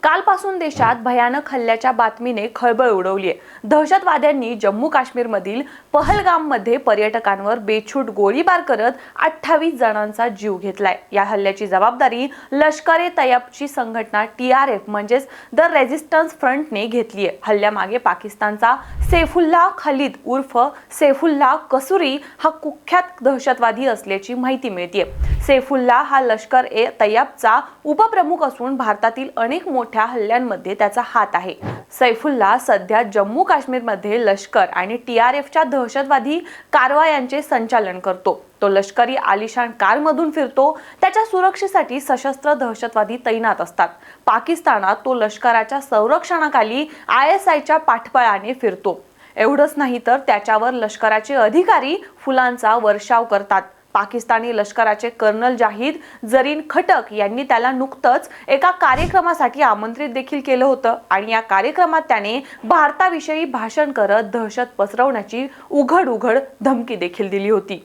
कालपासून देशात भयानक हल्ल्याच्या बातमीने खळबळ उडवली आहे। दहशतवाद्यांनी जम्मू काश्मीरमधील पहलगाममध्ये पर्यटकांवर बेछूट गोळीबार करत 28 जणांचा जीव घेतलाय। या हल्ल्याची जबाबदारी लष्कर-ए-तैयबाची संघटना TRF म्हणजेच द रेझिस्टन्स फ्रंटने घेतली आहे। हल्ल्यामागे पाकिस्तानचा सैफुल्लाह खलीद उर्फ सैफुल्लाह कसुरी हा कुख्यात दहशतवादी असल्याची माहिती मिळते। सैफुल्लाह हा लष्कर-ए-तैयबाचा उपप्रमुख असून भारतातील अनेक मोठ्या हल्ल्यांमध्ये त्याचा हात आहे। सैफुल्लाह सध्या जम्मू काश्मीरमध्ये लष्कर आणि TRFच्या दहशतवादी कारवायांचे संचालन करतो। तो लष्करी आलिशान कारमधून फिरतो। त्याच्या सुरक्षेसाठी सशस्त्र दहशतवादी तैनात असतात। पाकिस्तानात तो लष्कराच्या संरक्षणाखाली ISIच्या पाठबळाने फिरतो। एवढंच नाही तर त्याच्यावर लष्कराचे अधिकारी फुलांचा वर्षाव करतात। पाकिस्तानी लष्कराचे कर्नल जाहिद जरीन खटक यांनी त्याला नुकतंच एका कार्यक्रमासाठी आमंत्रित देखील केलं होतं आणि या कार्यक्रमात त्याने भारताविषयी भाषण करत दहशत पसरवण्याची उघड धमकी देखील दिली होती।